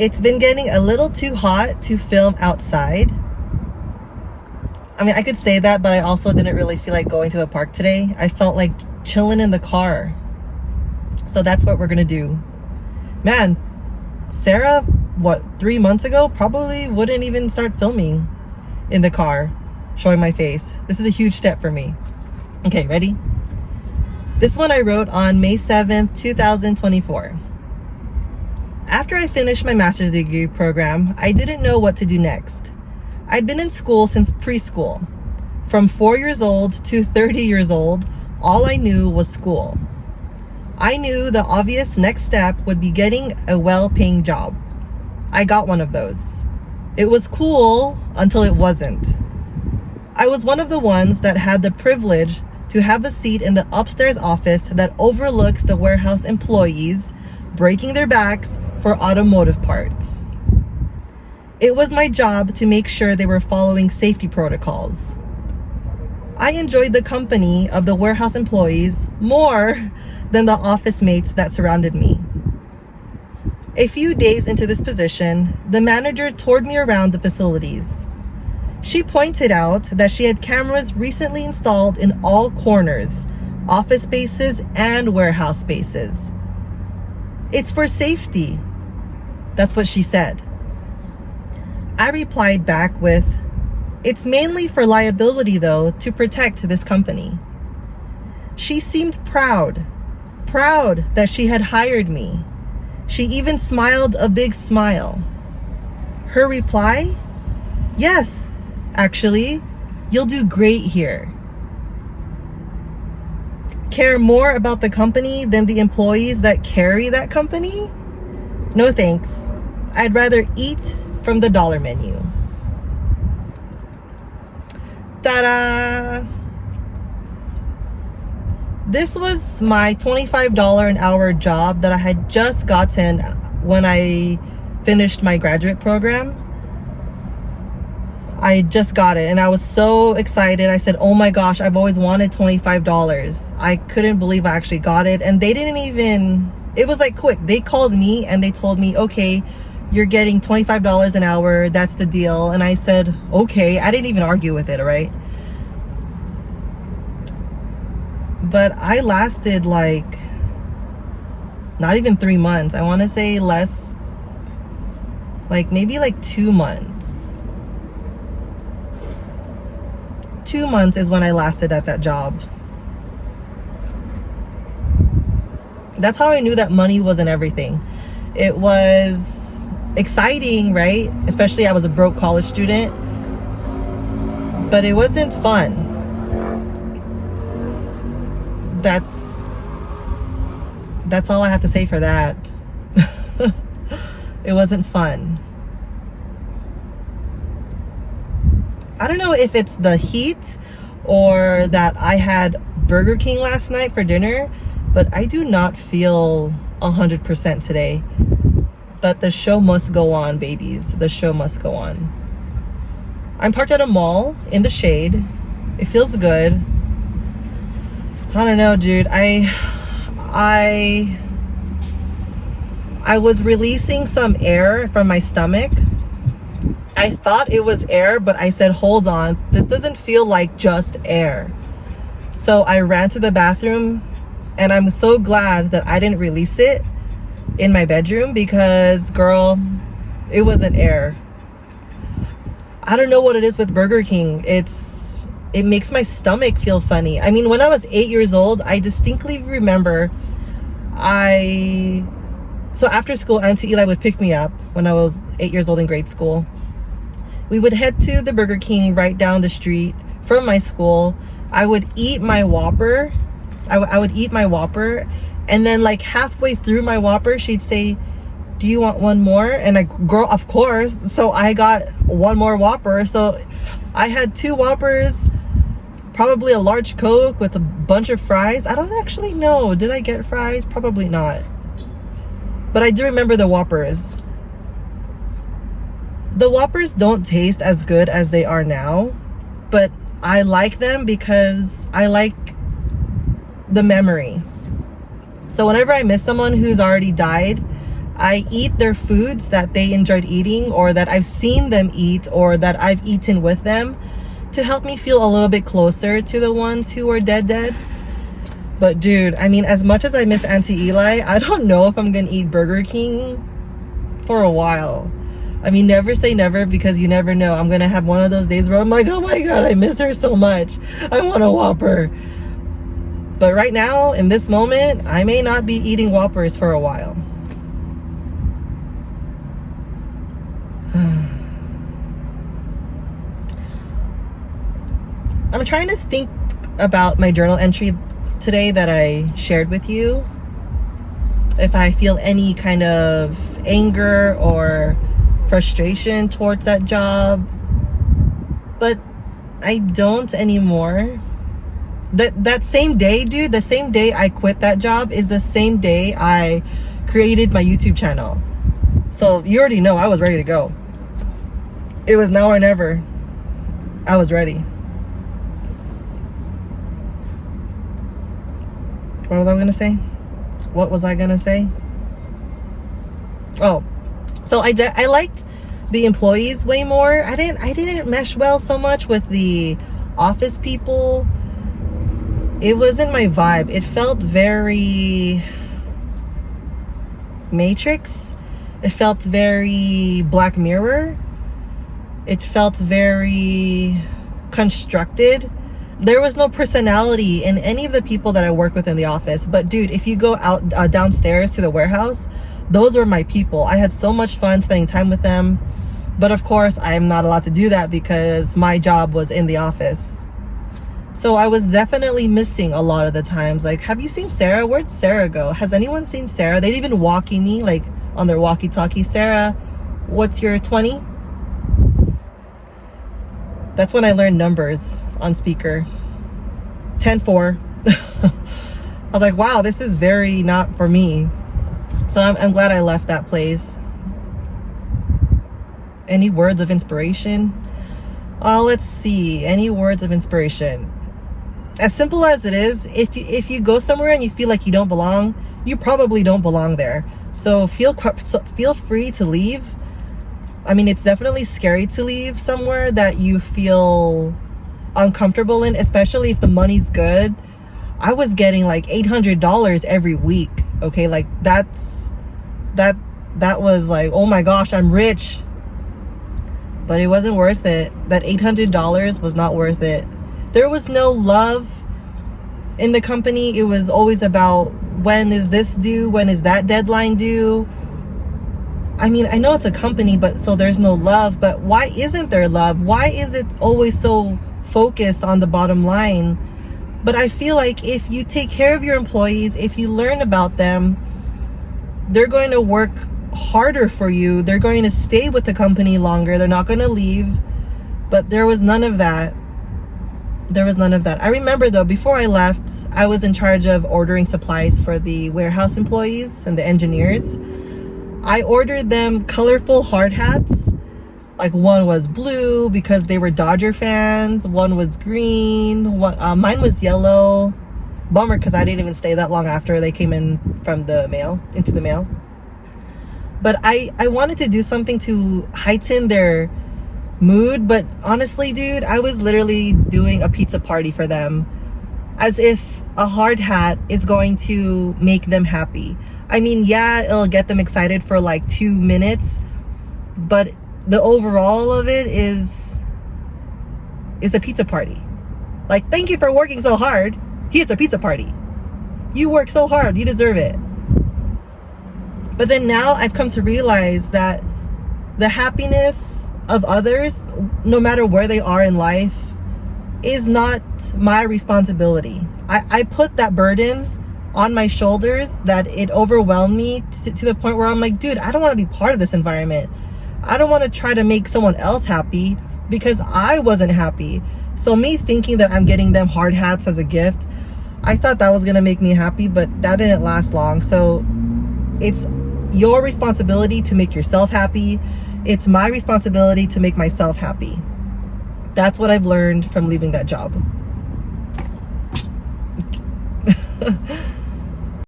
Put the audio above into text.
It's been getting a little too hot to film outside. I mean, I could say that, but I also didn't really feel like going to a park today. I felt like chilling in the car. So that's what we're gonna do. Man, Sarah, 3 months ago, probably wouldn't even start filming in the car, showing my face. This is a huge step for me. Okay, ready? This one I wrote on May 7th, 2024. After I finished my master's degree program, I didn't know what to do next. I'd been in school since preschool. From 4 years old to 30 years old, all I knew was school. I knew the obvious next step would be getting a well-paying job. I got one of those. It was cool until it wasn't. I was one of the ones that had the privilege to have a seat in the upstairs office that overlooks the warehouse employees breaking their backs for automotive parts. It was my job to make sure they were following safety protocols. I enjoyed the company of the warehouse employees more than the office mates that surrounded me. A few days into this position, the manager toured me around the facilities. She pointed out that she had cameras recently installed in all corners, office spaces and warehouse spaces. It's for safety. That's what she said. I replied back with, "It's mainly for liability though, to protect this company." She seemed proud that she had hired me. She even smiled a big smile. Her reply, "Yes, actually, you'll do great here." Care more about the company than the employees that carry that company? No thanks. I'd rather eat from the dollar menu. Ta-da! This was my $25 an hour job that I had just gotten when I finished my graduate program. I just got it and I was so excited. I said, oh my gosh, I've always wanted $25. I couldn't believe I actually got it. And they didn't even, it was like quick. They called me and they told me, okay, you're getting $25 an hour. That's the deal. And I said, okay. I didn't even argue with it, right? But I lasted like not even 3 months. I want to say less, like maybe like 2 months. 2 months is when I lasted at that job. That's how I knew that money wasn't everything. It was exciting, right? Especially I was a broke college student, but it wasn't fun. That's all I have to say for that. It wasn't fun. I don't know if it's the heat or that I had Burger King last night for dinner, but I do not feel 100% today. But the show must go on, babies. The show must go on. I'm parked at a mall in the shade. It feels good. I don't know, dude. I was releasing some air from my stomach. I thought it was air, but I said, hold on, this doesn't feel like just air. So I ran to the bathroom and I'm so glad that I didn't release it in my bedroom because, girl, it wasn't air. I don't know what it is with Burger King. It makes my stomach feel funny. I mean, when I was 8 years old, I distinctly remember so after school, Auntie Eli would pick me up when I was 8 years old in grade school. We would head to the Burger King right down the street from my school. I would eat my Whopper. I would eat my Whopper. And then like halfway through my Whopper, she'd say, do you want one more? And I, girl, of course. So I got one more Whopper. So I had 2 Whoppers, probably a large Coke with a bunch of fries. I don't actually know. Did I get fries? Probably not. But I do remember the Whoppers. The Whoppers don't taste as good as they are now, but I like them because I like the memory. So whenever I miss someone who's already died, I eat their foods that they enjoyed eating, or that I've seen them eat, or that I've eaten with them, to help me feel a little bit closer to the ones who are dead. But dude, I mean, as much as I miss Auntie Eli, I don't know if I'm gonna eat Burger King for a while. I mean, never say never, because you never know. I'm gonna have one of those days where I'm like, oh my god, I miss her so much, I want a Whopper. But right now, in this moment, I may not be eating Whoppers for a while. I'm trying to think about my journal entry today that I shared with you. If I feel any kind of anger or frustration towards that job. But I don't anymore. That same day, dude, the same day I quit that job is the same day I created my YouTube channel. So you already know I was ready to go. It was now or never. I was ready. What was I gonna say? What was I gonna say? Oh, so I liked the employees way more. I didn't mesh well so much with the office people. It wasn't my vibe. It felt very Matrix. It felt very Black Mirror. It felt very constructed. There was no personality in any of the people that I worked with in the office. But dude, if you go out downstairs to the warehouse, those were my people. I had so much fun spending time with them. But of course, I am not allowed to do that because my job was in the office. So I was definitely missing a lot of the times. Like, have you seen Sarah? Where'd Sarah go? Has anyone seen Sarah? They'd even walkie me, like on their walkie-talkie. Sarah, what's your 20? That's when I learned numbers on speaker. 10-4. I was like, wow, this is very not for me. So I'm glad I left that place. Any words of inspiration? Let's see. Any words of inspiration? As simple as it is, if you go somewhere and you feel like you don't belong, you probably don't belong there. So feel free to leave. I mean, it's definitely scary to leave somewhere that you feel uncomfortable in, especially if the money's good. I was getting like $800 every week. Okay, like that was like, oh my gosh, I'm rich. But it wasn't worth it. That $800 was not worth it. There was no love in the company. It was always about, when is this due? When is that deadline due? I mean, I know it's a company, but so there's no love. But why isn't there love? Why is it always so focused on the bottom line? But I feel like if you take care of your employees, if you learn about them, they're going to work harder for you. They're going to stay with the company longer. They're not going to leave. But there was none of that. There was none of that. I remember though, before I left, I was in charge of ordering supplies for the warehouse employees and the engineers. I ordered them colorful hard hats. Like, one was blue because they were Dodger fans. One was green. Mine was yellow. Bummer, because I didn't even stay that long after they came in from the mail, into the mail. But I wanted to do something to heighten their mood. But honestly, dude, I was literally doing a pizza party for them, as if a hard hat is going to make them happy. I mean, yeah, it'll get them excited for like 2 minutes, but the overall of it is a pizza party. Like, thank you for working so hard. Here's a pizza party. You work so hard, you deserve it. But then now I've come to realize that the happiness of others, no matter where they are in life, is not my responsibility. I put that burden on my shoulders that it overwhelmed me to the point where I'm like, dude, I don't want to be part of this environment. I don't want to try to make someone else happy because I wasn't happy. So me thinking that I'm getting them hard hats as a gift, I thought that was going to make me happy, but that didn't last long. So it's your responsibility to make yourself happy. It's my responsibility to make myself happy. That's what I've learned from leaving that job.